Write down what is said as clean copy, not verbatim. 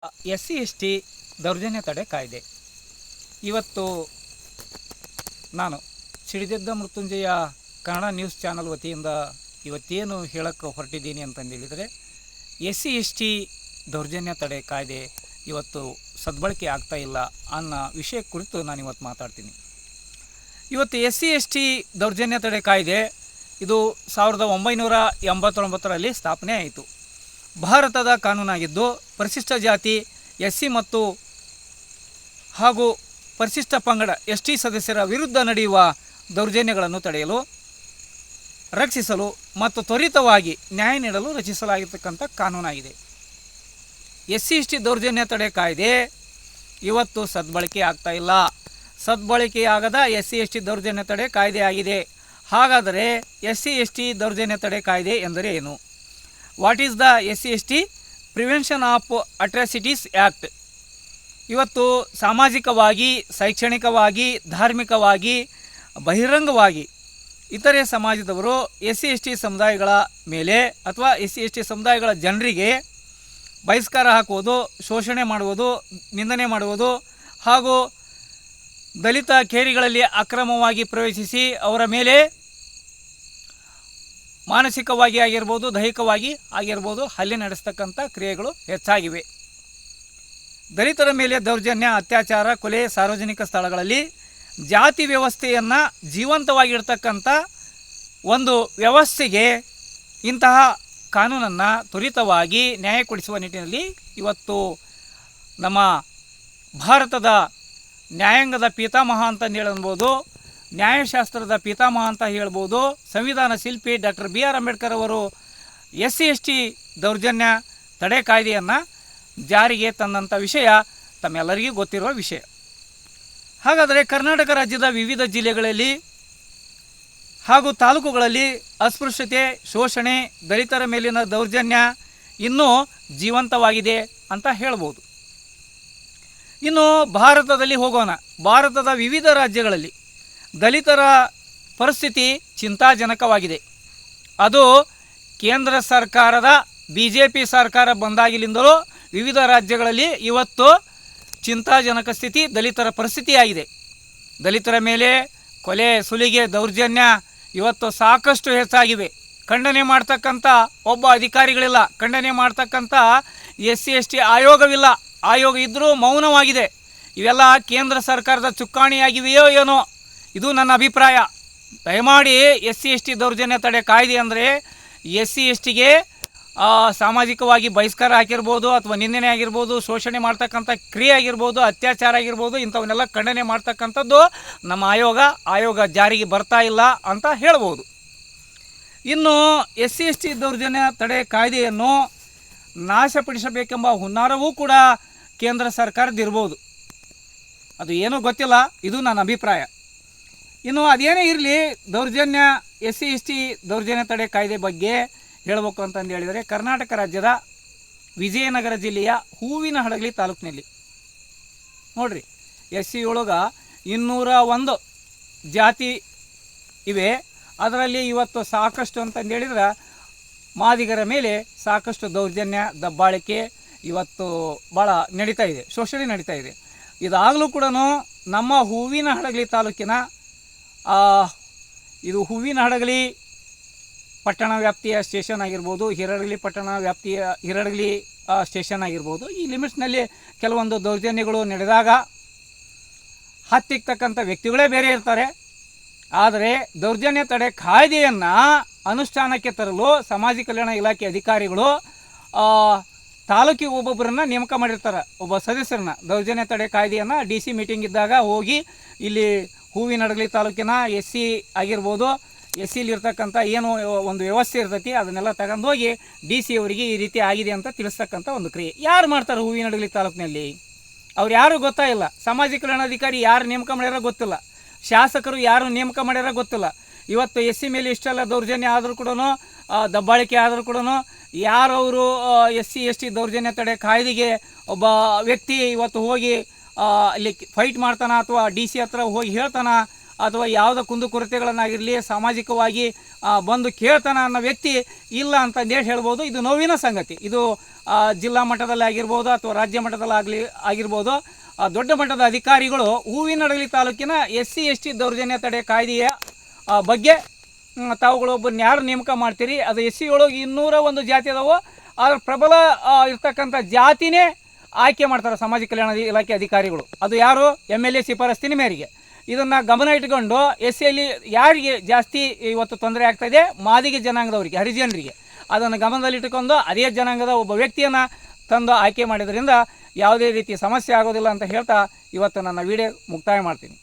SC/ST ದೌರ್ಜನ್ಯ ತಡೆ ಕಾಯ್ದೆ. ಇವತ್ತು ನಾನು ಸಿಡಿದೆದ್ದ ಮೃತ್ಯುಂಜಯ ಕನ್ನಡ ನ್ಯೂಸ್ ಚಾನಲ್ ವತಿಯಿಂದ ಇವತ್ತೇನು ಹೇಳಕ್ಕೆ ಹೊರಟಿದ್ದೀನಿ ಅಂತಂದೇಳಿದರೆ, SC/ST ದೌರ್ಜನ್ಯ ತಡೆ ಕಾಯ್ದೆ ಇವತ್ತು ಸದ್ಬಳಕೆ ಆಗ್ತಾ ಇಲ್ಲ ಅನ್ನೋ ವಿಷಯ ಕುರಿತು ನಾನು ಇವತ್ತು ಮಾತಾಡ್ತೀನಿ. ಇವತ್ತು SC/ST ದೌರ್ಜನ್ಯ ತಡೆ ಕಾಯ್ದೆ ಇದು 1989ರಲ್ಲಿ ಸ್ಥಾಪನೆ ಆಯಿತು. ಭಾರತದ ಕಾನೂನಾಗಿದ್ದು ಪರಿಶಿಷ್ಟ ಜಾತಿ SC ಮತ್ತು ಹಾಗೂ ಪರಿಶಿಷ್ಟ ಪಂಗಡ ST ಸದಸ್ಯರ ವಿರುದ್ಧ ನಡೆಯುವ ದೌರ್ಜನ್ಯಗಳನ್ನು ತಡೆಯಲು, ರಕ್ಷಿಸಲು ಮತ್ತು ತ್ವರಿತವಾಗಿ ನ್ಯಾಯ ನೀಡಲು ರಚಿಸಲಾಗಿರ್ತಕ್ಕಂಥ ಕಾನೂನಾಗಿದೆ. SC/ST ದೌರ್ಜನ್ಯ ತಡೆ ಕಾಯ್ದೆ ಇವತ್ತು ಸದ್ಬಳಕೆ ಆಗ್ತಾ ಇಲ್ಲ. ಸದ್ಬಳಕೆಯಾಗದ SC/ST ದೌರ್ಜನ್ಯ ತಡೆ ಕಾಯ್ದೆ ಆಗಿದೆ. ಹಾಗಾದರೆ SC/ST ದೌರ್ಜನ್ಯ ತಡೆ ಕಾಯ್ದೆ ಎಂದರೆ ಏನು? What is the SC/ST prevention of atrocities act? ಇವತ್ತು ಸಾಮಾಜಿಕವಾಗಿ, ಶೈಕ್ಷಣಿಕವಾಗಿ, ಧಾರ್ಮಿಕವಾಗಿ, ಬಹಿರಂಗವಾಗಿ ಇತರೆ ಸಮಾಜದವರು SC/ST ಸಮುದಾಯಗಳ ಮೇಲೆ ಅಥವಾ SC/ST ಸಮುದಾಯಗಳ ಜನರಿಗೆ ಬಹಿಷ್ಕಾರ ಹಾಕುವುದು, ಶೋಷಣೆ ಮಾಡುವುದು, ನಿಂದನೆ ಮಾಡುವುದು ಹಾಗೂ ದಲಿತ ಕೇರಿಗಳಲ್ಲಿ ಅಕ್ರಮವಾಗಿ ಪ್ರವೇಶಿಸಿ ಅವರ ಮೇಲೆ ಮಾನಸಿಕವಾಗಿ ಆಗಿರ್ಬೋದು, ದೈಹಿಕವಾಗಿ ಆಗಿರ್ಬೋದು ಹಲ್ಲೆ ನಡೆಸ್ತಕ್ಕಂಥ ಕ್ರಿಯೆಗಳು ಹೆಚ್ಚಾಗಿವೆ. ದಲಿತರ ಮೇಲೆ ದೌರ್ಜನ್ಯ, ಅತ್ಯಾಚಾರ, ಕೊಲೆ, ಸಾರ್ವಜನಿಕ ಸ್ಥಳಗಳಲ್ಲಿ ಜಾತಿ ವ್ಯವಸ್ಥೆಯನ್ನು ಜೀವಂತವಾಗಿಡ್ತಕ್ಕಂಥ ಒಂದು ವ್ಯವಸ್ಥೆಗೆ ಇಂತಹ ಕಾನೂನನ್ನು ತ್ವರಿತವಾಗಿ ನ್ಯಾಯ ಕೊಡಿಸುವ ನಿಟ್ಟಿನಲ್ಲಿ ಇವತ್ತು ನಮ್ಮ ಭಾರತದ ನ್ಯಾಯಾಂಗದ ಪಿತಾಮಹ ಅಂತ ಹೇಳ್ಬೋದು, ನ್ಯಾಯಶಾಸ್ತ್ರದ ಪಿತಾಮಹ ಅಂತ ಹೇಳ್ಬೋದು, ಸಂವಿಧಾನ ಶಿಲ್ಪಿ ಡಾಕ್ಟರ್ BR ಅಂಬೇಡ್ಕರ್ ಅವರು SC/ST ದೌರ್ಜನ್ಯ ತಡೆ ಕಾಯ್ದೆಯನ್ನು ಜಾರಿಗೆ ತಂದಂಥ ವಿಷಯ ತಮ್ಮೆಲ್ಲರಿಗೂ ಗೊತ್ತಿರುವ ವಿಷಯ. ಹಾಗಾದರೆ ಕರ್ನಾಟಕ ರಾಜ್ಯದ ವಿವಿಧ ಜಿಲ್ಲೆಗಳಲ್ಲಿ ಹಾಗೂ ತಾಲೂಕುಗಳಲ್ಲಿ ಅಸ್ಪೃಶ್ಯತೆ, ಶೋಷಣೆ, ದಲಿತರ ಮೇಲಿನ ದೌರ್ಜನ್ಯ ಇನ್ನೂ ಜೀವಂತವಾಗಿದೆ ಅಂತ ಹೇಳ್ಬೋದು. ಇನ್ನು ಭಾರತದಲ್ಲಿ ಹೋಗೋಣ. ಭಾರತದ ವಿವಿಧ ರಾಜ್ಯಗಳಲ್ಲಿ ದಲಿತರ ಪರಿಸ್ಥಿತಿ ಚಿಂತಾಜನಕವಾಗಿದೆ. ಅದು ಕೇಂದ್ರ ಸರ್ಕಾರದ BJP ಸರ್ಕಾರ ಬಂದಾಗಿಲಿಂದಲೂ ವಿವಿಧ ರಾಜ್ಯಗಳಲ್ಲಿ ಇವತ್ತು ಚಿಂತಾಜನಕ ಸ್ಥಿತಿ ದಲಿತರ ಪರಿಸ್ಥಿತಿಯಾಗಿದೆ. ದಲಿತರ ಮೇಲೆ ಕೊಲೆ, ಸುಲಿಗೆ, ದೌರ್ಜನ್ಯ ಇವತ್ತು ಸಾಕಷ್ಟು ಹೆಚ್ಚಾಗಿವೆ. ಖಂಡನೆ ಮಾಡ್ತಕ್ಕಂಥ ಒಬ್ಬ ಅಧಿಕಾರಿಗಳಿಲ್ಲ, ಖಂಡನೆ ಮಾಡ್ತಕ್ಕಂಥ SC/ST ಆಯೋಗವಿಲ್ಲ, ಆಯೋಗ ಇದ್ದರೂ ಮೌನವಾಗಿದೆ. ಇವೆಲ್ಲ ಕೇಂದ್ರ ಸರ್ಕಾರದ ಚುಕ್ಕಾಣಿಯಾಗಿವೆಯೋ ಏನೋ, ಇದು ನನ್ನ ಅಭಿಪ್ರಾಯ. ದಯಮಾಡಿ SC/ST ದೌರ್ಜನ್ಯ ತಡೆ ಕಾಯ್ದೆ ಅಂದರೆ SC/STಗೆ ಸಾಮಾಜಿಕವಾಗಿ ಬಹಿಷ್ಕಾರ ಹಾಕಿರ್ಬೋದು, ಅಥವಾ ನಿಂದನೆ ಆಗಿರ್ಬೋದು, ಶೋಷಣೆ ಮಾಡ್ತಕ್ಕಂಥ ಕ್ರಿಯೆ ಆಗಿರ್ಬೋದು, ಅತ್ಯಾಚಾರ ಆಗಿರ್ಬೋದು, ಇಂಥವನ್ನೆಲ್ಲ ಖಂಡನೆ ಮಾಡ್ತಕ್ಕಂಥದ್ದು ನಮ್ಮ ಆಯೋಗ ಜಾರಿಗೆ ಬರ್ತಾ ಇಲ್ಲ ಅಂತ ಹೇಳ್ಬೋದು. ಇನ್ನು SC/ST ದೌರ್ಜನ್ಯ ತಡೆ ಕಾಯ್ದೆಯನ್ನು ನಾಶಪಡಿಸಬೇಕೆಂಬ ಹುನ್ನಾರವೂ ಕೂಡ ಕೇಂದ್ರ ಸರ್ಕಾರದಿರ್ಬೋದು, ಅದು ಏನೂ ಗೊತ್ತಿಲ್ಲ, ಇದು ನನ್ನ ಅಭಿಪ್ರಾಯ. ಇನ್ನು ಅದೇನೇ ಇರಲಿ, ದೌರ್ಜನ್ಯ SC/ST ದೌರ್ಜನ್ಯ ತಡೆ ಕಾಯ್ದೆ ಬಗ್ಗೆ ಹೇಳಬೇಕು ಅಂತಂದು ಹೇಳಿದರೆ, ಕರ್ನಾಟಕ ರಾಜ್ಯದ ವಿಜಯನಗರ ಜಿಲ್ಲೆಯ ಹೂವಿನಹಡಗಲಿ ತಾಲೂಕಿನಲ್ಲಿ ನೋಡಿರಿ, SC ಒಳಗೆ 201 ಜಾತಿ ಇವೆ. ಅದರಲ್ಲಿ ಇವತ್ತು ಸಾಕಷ್ಟು ಅಂತಂದು ಹೇಳಿದ್ರೆ ಮಾದಿಗರ ಮೇಲೆ ಸಾಕಷ್ಟು ದೌರ್ಜನ್ಯ, ದಬ್ಬಾಳಿಕೆ ಇವತ್ತು ಭಾಳ ನಡೀತಾ ಇದೆ, ಶೋಷಣೆ ನಡೀತಾ ಇದೆ. ಇದಾಗಲೂ ಕೂಡ ನಮ್ಮ ಹೂವಿನಹಡಗಲಿ ತಾಲೂಕಿನ ಇದು ಹೂವಿನಹಡಗಲಿ ಪಟ್ಟಣ ವ್ಯಾಪ್ತಿಯ ಸ್ಟೇಷನ್ ಆಗಿರ್ಬೋದು, ಹಿರಡಗಲಿ ಪಟ್ಟಣ ವ್ಯಾಪ್ತಿಯ ಹಿರಡಗಲಿ ಸ್ಟೇಷನ್ ಆಗಿರ್ಬೋದು, ಈ ಲಿಮಿಟ್ಸ್ನಲ್ಲಿ ಕೆಲವೊಂದು ದೌರ್ಜನ್ಯಗಳು ನಡೆದಾಗ ಹತ್ತಿಕ್ಕತಕ್ಕಂಥ ವ್ಯಕ್ತಿಗಳೇ ಬೇರೆ ಇರ್ತಾರೆ. ಆದರೆ ದೌರ್ಜನ್ಯ ತಡೆ ಕಾಯ್ದೆಯನ್ನು ಅನುಷ್ಠಾನಕ್ಕೆ ತರಲು ಸಮಾಜ ಕಲ್ಯಾಣ ಇಲಾಖೆ ಅಧಿಕಾರಿಗಳು ತಾಲೂಕಿಗೆ ಒಬ್ಬೊಬ್ಬರನ್ನು ನೇಮಕ ಮಾಡಿರ್ತಾರೆ, ಒಬ್ಬ ಸದಸ್ಯರನ್ನ. ದೌರ್ಜನ್ಯ ತಡೆ ಕಾಯ್ದೆಯನ್ನು DC ಮೀಟಿಂಗ್ ಇದ್ದಾಗ ಹೋಗಿ ಇಲ್ಲಿ ಹೂವಿನಹಡಗಲಿ ತಾಲೂಕಿನ SC ಆಗಿರ್ಬೋದು, SCಲಿರ್ತಕ್ಕಂಥ ಏನು ಒಂದು ವ್ಯವಸ್ಥೆ ಇರ್ತೈತಿ ಅದನ್ನೆಲ್ಲ ತಗೊಂಡು ಹೋಗಿ DC ಅವರಿಗೆ ಈ ರೀತಿ ಆಗಿದೆ ಅಂತ ತಿಳಿಸ್ತಕ್ಕಂಥ ಒಂದು ಕ್ರಿಯೆ ಯಾರು ಮಾಡ್ತಾರೆ ಹೂವಿನಹಡಗಲಿ ತಾಲೂಕಿನಲ್ಲಿ? ಅವ್ರು ಯಾರೂ ಗೊತ್ತಾ ಇಲ್ಲ. ಸಮಾಜ ಕಲ್ಯಾಣಾಧಿಕಾರಿ ಯಾರು ನೇಮಕ ಮಾಡ್ಯಾರೋ ಗೊತ್ತಿಲ್ಲ, ಶಾಸಕರು ಯಾರು ನೇಮಕ ಮಾಡ್ಯಾರೋ ಗೊತ್ತಿಲ್ಲ. ಇವತ್ತು SC ಮೇಲೆ ಇಷ್ಟೆಲ್ಲ ದೌರ್ಜನ್ಯ ಆದರೂ ಕೂಡ, ದಬ್ಬಾಳಿಕೆ ಆದರೂ ಕೂಡ ಯಾರವರು SC/ST ದೌರ್ಜನ್ಯ ತಡೆ ಕಾಯ್ದೆಗೆ ಒಬ್ಬ ವ್ಯಕ್ತಿ ಇವತ್ತು ಹೋಗಿ ಅಲ್ಲಿ ಫೈಟ್ ಮಾಡ್ತಾನೆ, ಅಥವಾ DC ಹತ್ರ ಹೋಗಿ ಹೇಳ್ತಾನೆ, ಅಥವಾ ಯಾವುದೇ ಕುಂದುಕೊರತೆಗಳನ್ನಾಗಿರಲಿ ಸಾಮಾಜಿಕವಾಗಿ ಬಂದು ಕೇಳ್ತಾನ ಅನ್ನೋ ವ್ಯಕ್ತಿ ಇಲ್ಲ ಅಂತ ಹೇಳ್ಬೋದು. ಇದು ನೋವಿನ ಸಂಗತಿ. ಇದು ಜಿಲ್ಲಾ ಮಟ್ಟದಲ್ಲಿ ಆಗಿರ್ಬೋದು ಅಥವಾ ರಾಜ್ಯ ಮಟ್ಟದಲ್ಲಿ ಆಗಿರ್ಬೋದು. ದೊಡ್ಡ ಮಟ್ಟದ ಅಧಿಕಾರಿಗಳು ಹೂವಿನಡಗಲಿ ತಾಲೂಕಿನ SC/ST ದೌರ್ಜನ್ಯ ತಡೆ ಕಾಯ್ದೆಯ ಬಗ್ಗೆ ತಾವುಗಳೊಬ್ಬರನ್ನ ಯಾರು ನೇಮಕ ಮಾಡ್ತೀರಿ, ಅದು SC ಒಳಗೆ 201 ಜಾತಿ ಅದಾವೋ, ಅದ್ರ ಪ್ರಬಲ ಇರ್ತಕ್ಕಂಥ ಜಾತಿನೇ ಆಯ್ಕೆ ಮಾಡ್ತಾರೆ ಸಮಾಜ ಕಲ್ಯಾಣ ಇಲಾಖೆ ಅಧಿಕಾರಿಗಳು. ಅದು ಯಾರು? MLA ಶಿಫಾರಸ್ಸಿನ ಮೇರೆಗೆ. ಇದನ್ನು ಗಮನ ಇಟ್ಕೊಂಡು SCಯಲ್ಲಿ ಯಾರಿಗೆ ಜಾಸ್ತಿ ಇವತ್ತು ತೊಂದರೆ ಆಗ್ತಾಯಿದೆ, ಮಾದಿಗ ಜನಾಂಗದವರಿಗೆ, ಹರಿಜನರಿಗೆ, ಅದನ್ನು ಗಮನದಲ್ಲಿಟ್ಟುಕೊಂಡು ಅದೇ ಜನಾಂಗದ ಒಬ್ಬ ವ್ಯಕ್ತಿಯನ್ನು ತಂದು ಆಯ್ಕೆ ಮಾಡಿದ್ರಿಂದ ಯಾವುದೇ ರೀತಿ ಸಮಸ್ಯೆ ಆಗೋದಿಲ್ಲ ಅಂತ ಹೇಳ್ತಾ ಇವತ್ತು ನನ್ನ ವಿಡಿಯೋ ಮುಕ್ತಾಯ ಮಾಡ್ತೀನಿ.